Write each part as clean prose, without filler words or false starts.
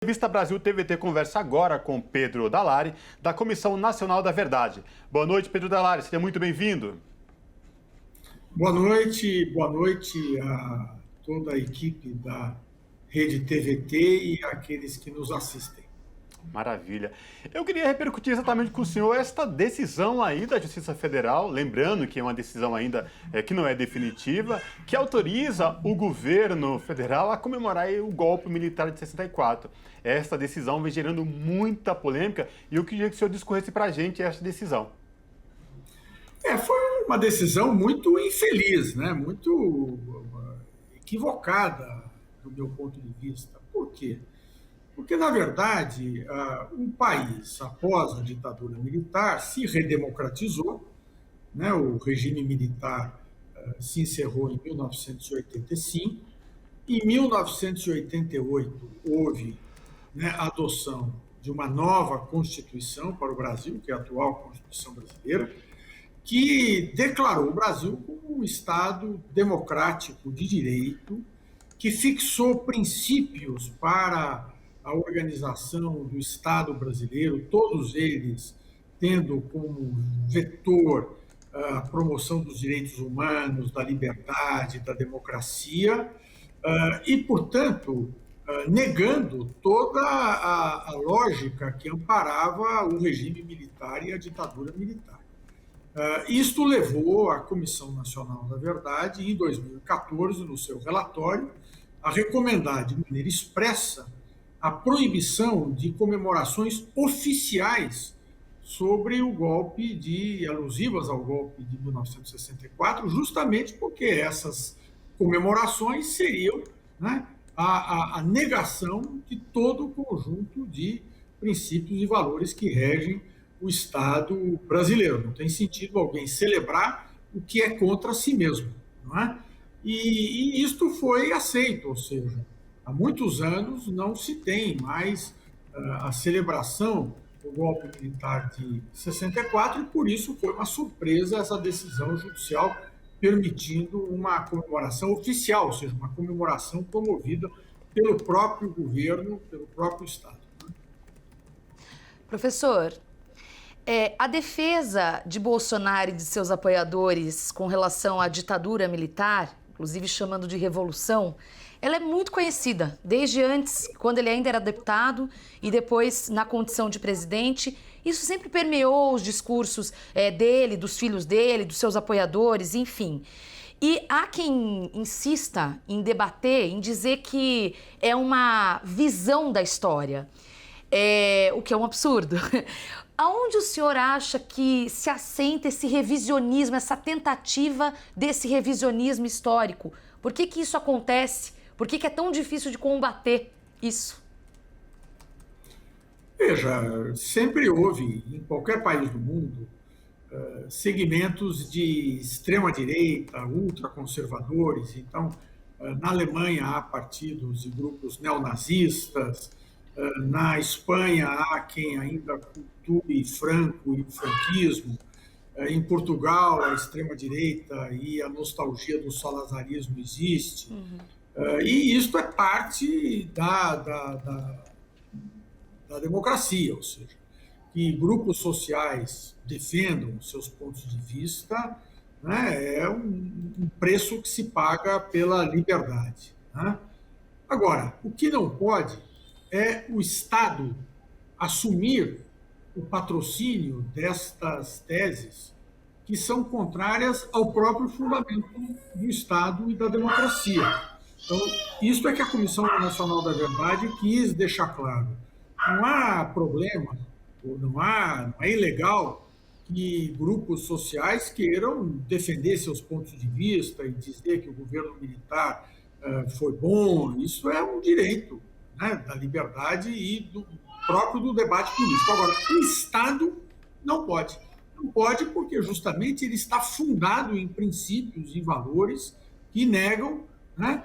Revista Brasil TVT conversa agora com Pedro Dallari, da Comissão Nacional da Verdade. Boa noite, Pedro Dallari, seja muito bem-vindo. Boa noite a toda a equipe da Rede TVT e aqueles que nos assistem. Maravilha. Eu queria repercutir exatamente com o senhor esta decisão aí da Justiça Federal, lembrando que é uma decisão ainda que não é definitiva, que autoriza o governo federal a comemorar aí o golpe militar de 64. Esta decisão vem gerando muita polêmica e eu queria que o senhor discorresse para a gente esta decisão. Foi uma decisão muito infeliz, né? Muito equivocada do meu ponto de vista. Por quê? Porque, na verdade, um país, após a ditadura militar, se redemocratizou, né? O regime militar se encerrou em 1985. Em 1988, houve, né, a adoção de uma nova Constituição para o Brasil, que é a atual Constituição brasileira, que declarou o Brasil como um Estado democrático de direito, que fixou princípios para a organização do Estado brasileiro, todos eles tendo como vetor a promoção dos direitos humanos, da liberdade, da democracia, e, portanto, negando toda a lógica que amparava o regime militar e a ditadura militar. Isto levou a Comissão Nacional da Verdade, em 2014, no seu relatório, a recomendar de maneira expressa a proibição de comemorações oficiais sobre o golpe alusivas ao golpe de 1964, justamente porque essas comemorações seriam, né, a negação de todo o conjunto de princípios e valores que regem o Estado brasileiro. Não tem sentido alguém celebrar o que é contra si mesmo, não é? E isto foi aceito, ou seja, há muitos anos não se tem mais a celebração do golpe militar de 64 e por isso foi uma surpresa essa decisão judicial permitindo uma comemoração oficial, ou seja, uma comemoração promovida pelo próprio governo, pelo próprio Estado. Professor, a defesa de Bolsonaro e de seus apoiadores com relação à ditadura militar, inclusive chamando de revolução, ela é muito conhecida, desde antes, quando ele ainda era deputado e depois na condição de presidente. Isso sempre permeou os discursos dele, dos filhos dele, dos seus apoiadores, enfim. E há quem insista em debater, em dizer que é uma visão da história, o que é um absurdo. Aonde o senhor acha que se assenta esse revisionismo, essa tentativa desse revisionismo histórico? Por que isso acontece? Por que é tão difícil de combater isso? Veja, sempre houve, em qualquer país do mundo, segmentos de extrema-direita, ultraconservadores. Então, na Alemanha há partidos e grupos neonazistas, na Espanha há quem ainda cultue Franco e o franquismo, em Portugal a extrema-direita e a nostalgia do salazarismo existe. E isto é parte da democracia, ou seja, que grupos sociais defendam seus pontos de vista, né, é um preço que se paga pela liberdade, né? Agora, o que não pode é o Estado assumir o patrocínio destas teses que são contrárias ao próprio fundamento do Estado e da democracia. Então, isso é que a Comissão Nacional da Verdade quis deixar claro. Não há problema, ou não é ilegal que grupos sociais queiram defender seus pontos de vista e dizer que o governo militar foi bom. Isso é um direito, né, da liberdade e próprio do debate político. Agora, o Estado não pode. Não pode porque justamente ele está fundado em princípios e valores que negam, né,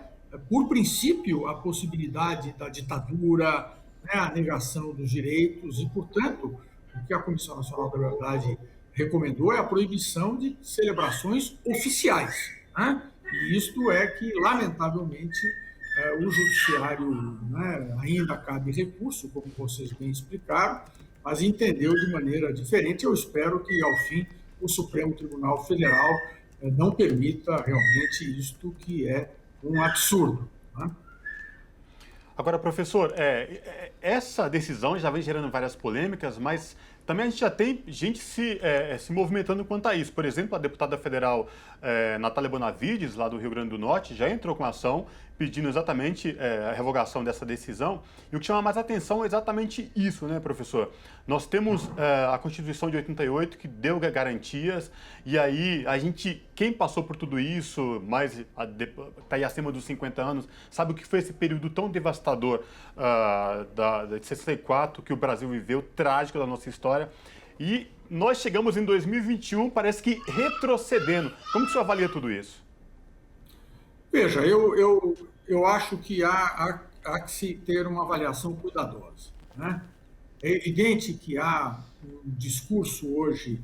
por princípio, a possibilidade da ditadura, né, a negação dos direitos e, portanto, o que a Comissão Nacional da Verdade recomendou é a proibição de celebrações oficiais, né? E isto é que, lamentavelmente, o judiciário, né, ainda cabe recurso, como vocês bem explicaram, mas entendeu de maneira diferente. Eu espero que, ao fim, o Supremo Tribunal Federal não permita realmente isto que é um absurdo, né? Agora, professor, essa decisão já vem gerando várias polêmicas, mas também a gente já tem gente se movimentando quanto a isso. Por exemplo, a deputada federal Natália Bonavides, lá do Rio Grande do Norte, já entrou com ação pedindo exatamente a revogação dessa decisão. E o que chama mais atenção é exatamente isso, né, professor? Nós temos a Constituição de 88 que deu garantias, e aí quem passou por tudo isso, está aí acima dos 50 anos, sabe o que foi esse período tão devastador de 64 que o Brasil viveu, trágico da nossa história. E nós chegamos em 2021, parece que retrocedendo. Como que o senhor avalia tudo isso? Veja, eu acho que há que se ter uma avaliação cuidadosa, né? É evidente que há um discurso hoje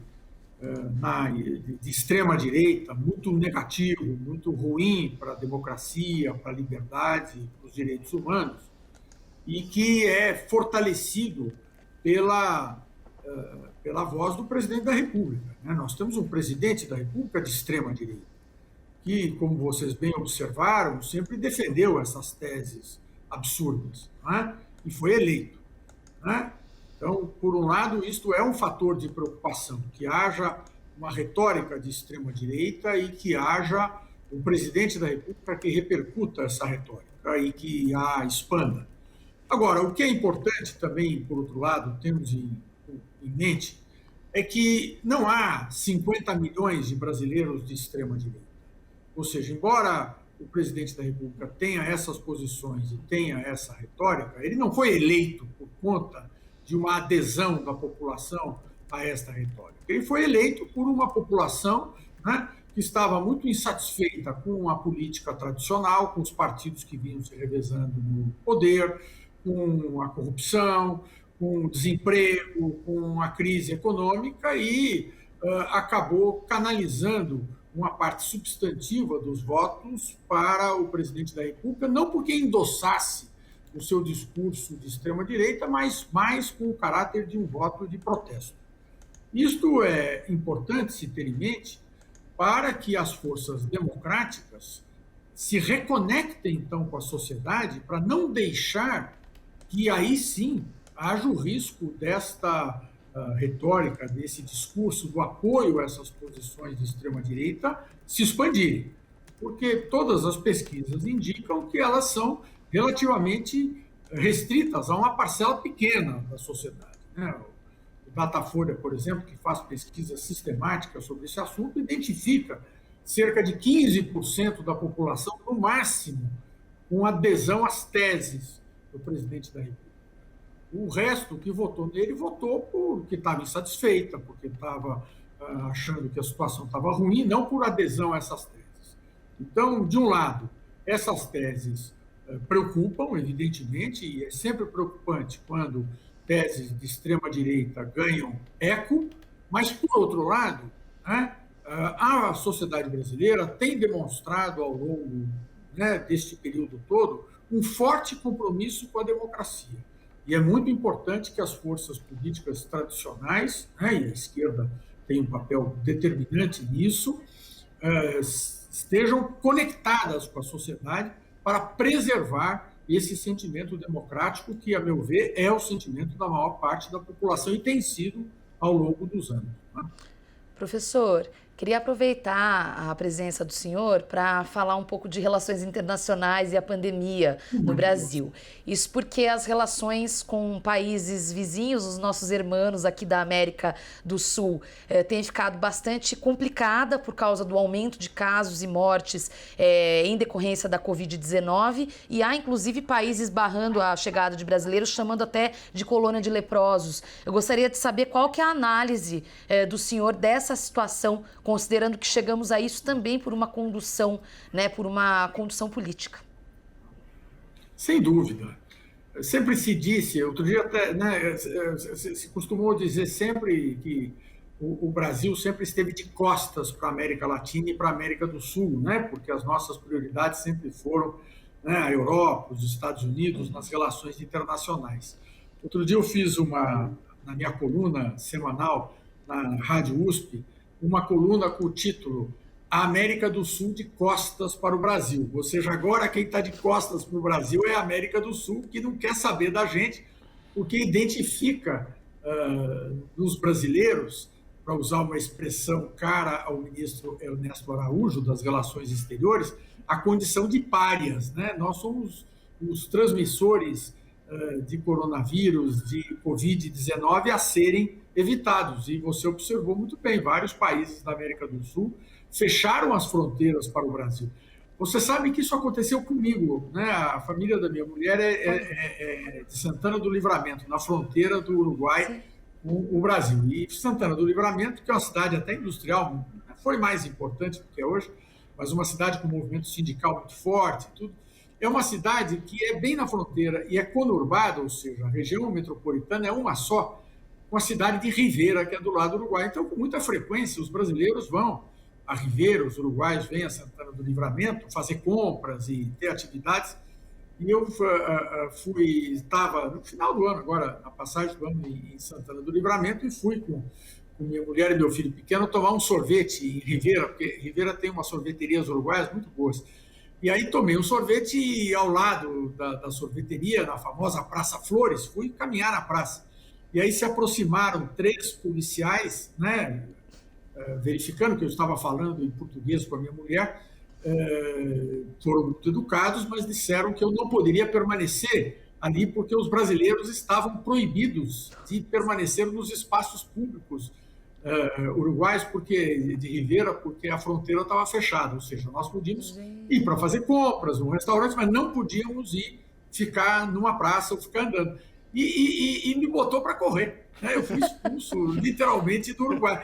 de extrema-direita muito negativo, muito ruim para a democracia, para a liberdade, para os direitos humanos, e que é fortalecido pela voz do presidente da República, né? Nós temos um presidente da República de extrema-direita, que, como vocês bem observaram, sempre defendeu essas teses absurdas, né? E foi eleito, né? Então, por um lado, isto é um fator de preocupação, que haja uma retórica de extrema-direita e que haja um presidente da República que repercuta essa retórica e que a expanda. Agora, o que é importante também, por outro lado, temos em mente, é que não há 50 milhões de brasileiros de extrema-direita. Ou seja, embora o presidente da República tenha essas posições e tenha essa retórica, ele não foi eleito por conta de uma adesão da população a esta retórica. Ele foi eleito por uma população, né, que estava muito insatisfeita com a política tradicional, com os partidos que vinham se revezando no poder, com a corrupção, com o desemprego, com a crise econômica e acabou canalizando uma parte substantiva dos votos para o presidente da República, não porque endossasse o seu discurso de extrema-direita, mas mais com o caráter de um voto de protesto. Isto é importante se ter em mente para que as forças democráticas se reconectem, então, com a sociedade, para não deixar que aí sim haja o risco desta retórica, desse discurso do apoio a essas posições de extrema-direita se expandirem. Porque todas as pesquisas indicam que elas são relativamente restritas a uma parcela pequena da sociedade, né? O Datafolha, por exemplo, que faz pesquisa sistemática sobre esse assunto, identifica cerca de 15% da população, no máximo, com adesão às teses do presidente da República. O resto que votou nele votou porque estava insatisfeita, porque estava achando que a situação estava ruim, não por adesão a essas teses. Então, de um lado, essas teses preocupam, evidentemente, e é sempre preocupante quando teses de extrema-direita ganham eco, mas, por outro lado, né, a sociedade brasileira tem demonstrado ao longo, né, deste período todo um forte compromisso com a democracia. E é muito importante que as forças políticas tradicionais, né, e a esquerda tem um papel determinante nisso, estejam conectadas com a sociedade para preservar esse sentimento democrático que, a meu ver, é o sentimento da maior parte da população e tem sido ao longo dos anos, né? Professor, queria aproveitar a presença do senhor para falar um pouco de relações internacionais e a pandemia no Brasil. Isso porque as relações com países vizinhos, os nossos irmãos aqui da América do Sul, têm ficado bastante complicada por causa do aumento de casos e mortes em decorrência da Covid-19, e há inclusive países barrando a chegada de brasileiros, chamando até de colônia de leprosos. Eu gostaria de saber qual que é a análise do senhor dessa situação, considerando que chegamos a isso também por uma condução, né, por uma condução política. Sem dúvida. Sempre se disse, outro dia até, né, se costumou dizer sempre que o Brasil sempre esteve de costas para a América Latina e para a América do Sul, né, porque as nossas prioridades sempre foram né, a Europa, os Estados Unidos, nas relações internacionais. Outro dia eu fiz na minha coluna semanal, na Rádio USP, uma coluna com o título A América do Sul de costas para o Brasil. Ou seja, agora quem está de costas para o Brasil é a América do Sul, que não quer saber da gente, porque identifica nos brasileiros, para usar uma expressão cara ao ministro Ernesto Araújo, das Relações Exteriores, a condição de párias, né? Nós somos os transmissores de coronavírus, de Covid-19 a serem evitados. E você observou muito bem, vários países da América do Sul fecharam as fronteiras para o Brasil. Você sabe que isso aconteceu comigo, né? A família da minha mulher é de Santana do Livramento, na fronteira do Uruguai com o Brasil. E Santana do Livramento, que é uma cidade até industrial, foi mais importante do que é hoje, mas uma cidade com um movimento sindical muito forte, tudo. É uma cidade que é bem na fronteira e é conurbada, ou seja, a região metropolitana é uma só, com a cidade de Rivera, que é do lado do Uruguai. Então, com muita frequência, os brasileiros vão a Rivera, os uruguaios vêm a Santana do Livramento fazer compras e ter atividades. E eu estava no final do ano, agora, na passagem do ano, em Santana do Livramento, e fui com minha mulher e meu filho pequeno tomar um sorvete em Rivera, porque Rivera tem umas sorveterias uruguaias muito boas. E aí tomei um sorvete e ao lado da sorveteria, na famosa Praça Flores, fui caminhar na praça. E aí se aproximaram 3 policiais, né, verificando que eu estava falando em português com a minha mulher, foram muito educados, mas disseram que eu não poderia permanecer ali porque os brasileiros estavam proibidos de permanecer nos espaços públicos uruguaios, porque de Rivera, porque a fronteira estava fechada, ou seja, nós podíamos ir para fazer compras num restaurante, mas não podíamos ir ficar numa praça ou ficar andando. E me botou para correr, né? Eu fui expulso literalmente do Uruguai.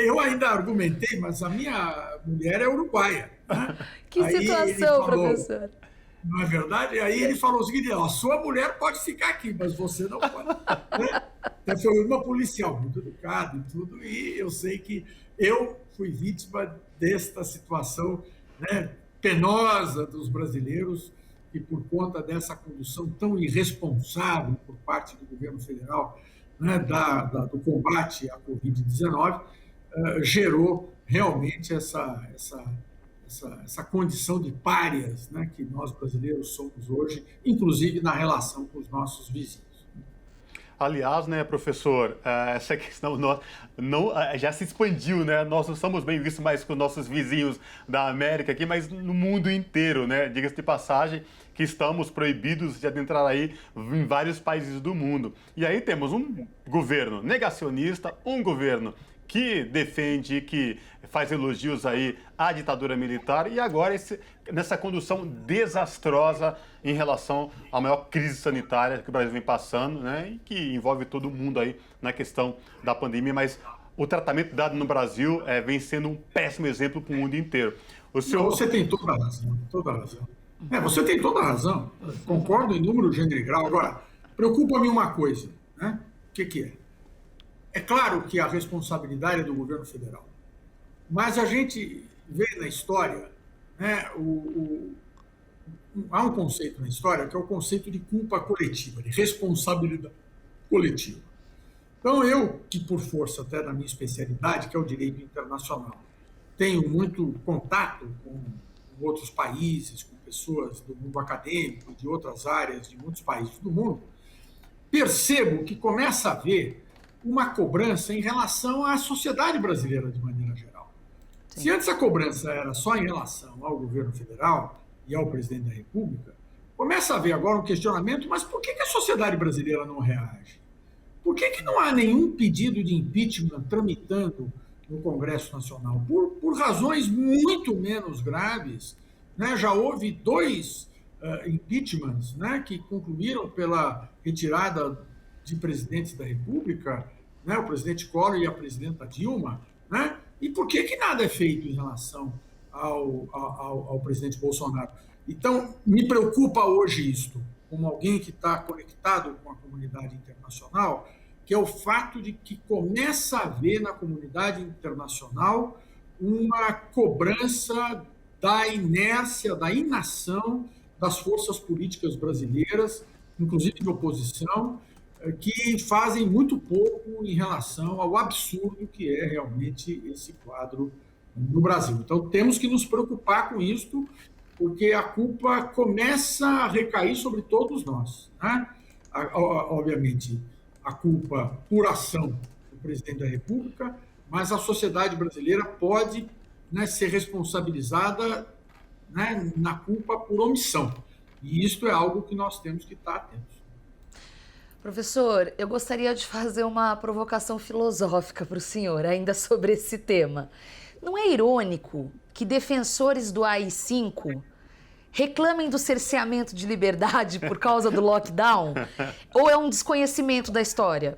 Eu ainda argumentei, mas a minha mulher é uruguaia, né? Que aí situação, professor. Não é verdade? Aí ele falou o seguinte: a sua mulher pode ficar aqui, mas você não pode. Né? Então, foi uma policial muito educada e tudo, e eu sei que eu fui vítima desta situação, né, penosa dos brasileiros, e por conta dessa condução tão irresponsável por parte do governo federal, né, do combate à Covid-19, gerou realmente essa condição de párias, né, que nós brasileiros somos hoje, inclusive na relação com os nossos vizinhos. Aliás, né, professor, essa questão já se expandiu, né? Nós não somos bem vistos mais com nossos vizinhos da América aqui, mas no mundo inteiro, né? Diga-se de passagem que estamos proibidos de adentrar aí em vários países do mundo. E aí temos um governo negacionista, um governo que defende, que faz elogios aí à ditadura militar e agora nessa condução desastrosa em relação à maior crise sanitária que o Brasil vem passando, né, e que envolve todo mundo aí na questão da pandemia, mas o tratamento dado no Brasil vem sendo um péssimo exemplo para o mundo inteiro. Você tem toda a razão, toda a razão. Você tem toda a razão, concordo em número, gênero e grau. Agora, preocupa-me uma coisa, né? O que é? É claro que a responsabilidade é do governo federal, mas a gente vê na história, né, há um conceito na história que é o conceito de culpa coletiva, de responsabilidade coletiva. Então, eu, que por força até da minha especialidade, que é o direito internacional, tenho muito contato com outros países, com pessoas do mundo acadêmico, de outras áreas, de muitos países do mundo, percebo que começa a haver uma cobrança em relação à sociedade brasileira de maneira geral. Sim. Se antes a cobrança era só em relação ao governo federal e ao presidente da República, começa a haver agora um questionamento, mas por que a sociedade brasileira não reage? Por que não há nenhum pedido de impeachment tramitando no Congresso Nacional? Por razões muito menos graves, né? Já houve 2 impeachments, né, que concluíram pela retirada de presidentes da República, né, o presidente Collor e a presidenta Dilma, né? E por que nada é feito em relação ao presidente Bolsonaro? Então, me preocupa hoje isto, como alguém que está conectado com a comunidade internacional, que é o fato de que começa a haver na comunidade internacional uma cobrança da inércia, da inação das forças políticas brasileiras, inclusive de oposição, que fazem muito pouco em relação ao absurdo que é realmente esse quadro no Brasil. Então, temos que nos preocupar com isso, porque a culpa começa a recair sobre todos nós, né? Obviamente, a culpa por ação do presidente da República, mas a sociedade brasileira pode, né, ser responsabilizada, né, na culpa por omissão. E isso é algo que nós temos que estar atentos. Professor, eu gostaria de fazer uma provocação filosófica para o senhor, ainda sobre esse tema. Não é irônico que defensores do AI-5 reclamem do cerceamento de liberdade por causa do lockdown? Ou é um desconhecimento da história?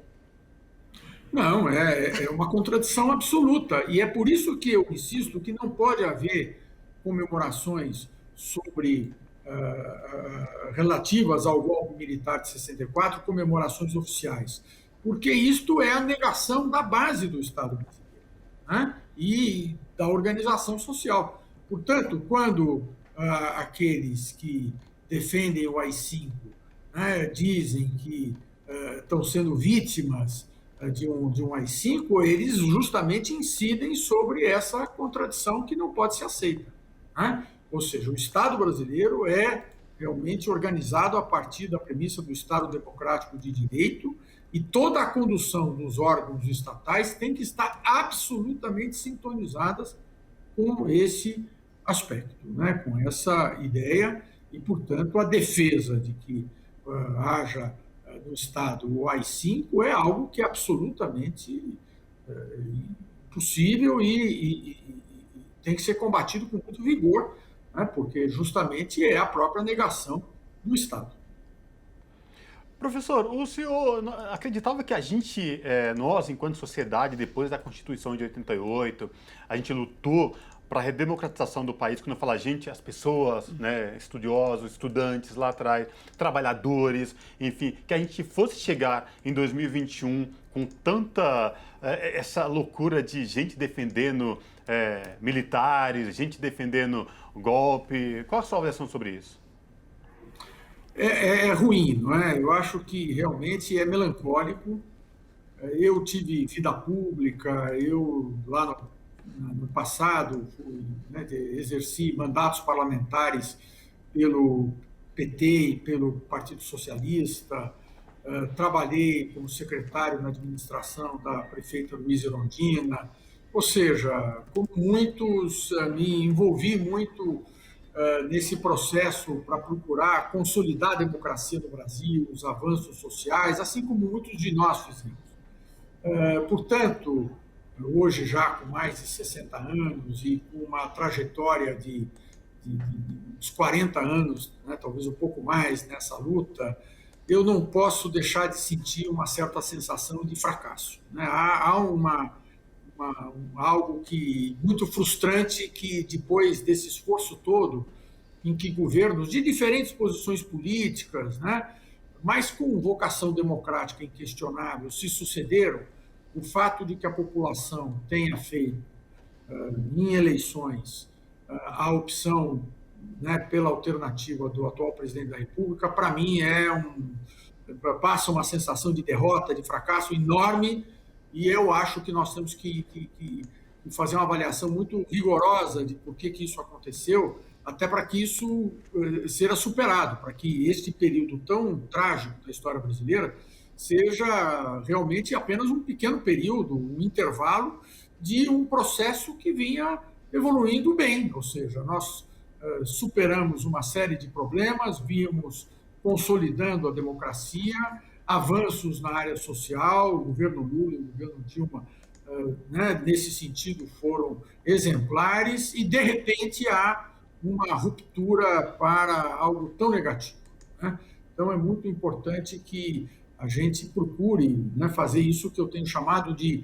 Não, é uma contradição absoluta. E é por isso que eu insisto que não pode haver comemorações sobre relativas ao golpe militar de 64, comemorações oficiais, porque isto é a negação da base do Estado brasileiro, né? E da organização social. Portanto, quando aqueles que defendem o AI-5, né, dizem que estão sendo vítimas de um AI-5, eles justamente incidem sobre essa contradição que não pode ser aceita, né? Ou seja, o Estado brasileiro é realmente organizado a partir da premissa do Estado democrático de direito e toda a condução dos órgãos estatais tem que estar absolutamente sintonizadas com esse aspecto, né? Com essa ideia e, portanto, a defesa de que haja no Estado o AI-5 é algo que é absolutamente possível e tem que ser combatido com muito vigor, né? Porque justamente é a própria negação do Estado. Professor, o senhor acreditava que a gente, nós, enquanto sociedade, depois da Constituição de 88, a gente lutou para a redemocratização do país? Quando eu falo a gente, as pessoas, né, estudiosos, estudantes lá atrás, trabalhadores, enfim, que a gente fosse chegar em 2021 com tanta essa loucura de gente defendendo militares, gente defendendo golpe. Qual a sua avaliação sobre isso? É ruim, não é? Eu acho que realmente é melancólico. Eu tive vida pública, eu lá no passado fui, né, exerci mandatos parlamentares pelo PT e pelo Partido Socialista, trabalhei como secretário na administração da prefeita Luísa Erundina, ou seja, como muitos, me envolvi muito nesse processo para procurar consolidar a democracia no Brasil, os avanços sociais, assim como muitos de nós fizemos. Portanto, hoje já com mais de 60 anos e com uma trajetória de uns 40 anos, né, talvez um pouco mais nessa luta, eu não posso deixar de sentir uma certa sensação de fracasso, né? Há algo que muito frustrante que depois desse esforço todo, em que governos de diferentes posições políticas, né, mas com vocação democrática inquestionável, se sucederam, o fato de que a população tenha feito, em eleições, a opção, né, pela alternativa do atual presidente da República, para mim passa uma sensação de derrota, de fracasso enorme, e eu acho que nós temos que fazer uma avaliação muito rigorosa de por que isso aconteceu, até para que isso seja superado, para que este período tão trágico da história brasileira seja realmente apenas um pequeno período, um intervalo de um processo que vinha evoluindo bem, ou seja, nós superamos uma série de problemas, vimos consolidando a democracia, avanços na área social, o governo Lula e o governo Dilma, né, nesse sentido, foram exemplares e, de repente, há uma ruptura para algo tão negativo, né? Então, é muito importante que a gente procure, né, fazer isso que eu tenho chamado de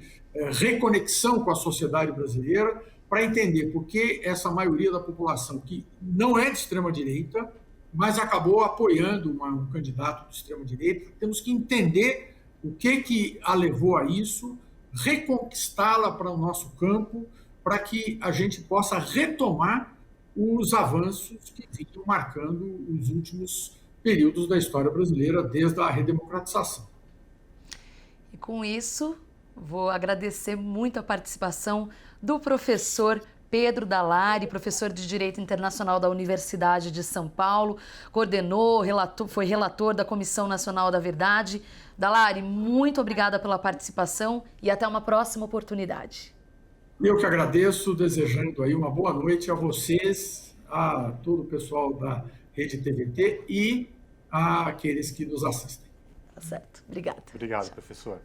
reconexão com a sociedade brasileira, para entender por que essa maioria da população, que não é de extrema-direita, mas acabou apoiando um candidato de extrema-direita, temos que entender o que a levou a isso, reconquistá-la para o nosso campo, para que a gente possa retomar os avanços que vinham marcando os últimos períodos da história brasileira desde a redemocratização. E com isso, vou agradecer muito a participação do professor Pedro Dallari, professor de Direito Internacional da Universidade de São Paulo, coordenou, foi relator da Comissão Nacional da Verdade. Dallari, muito obrigada pela participação e até uma próxima oportunidade. Eu que agradeço, desejando aí uma boa noite a vocês, a todo o pessoal da Rede TVT e àqueles que nos assistem. Tá certo. Obrigada. Obrigado, Tchau. professor.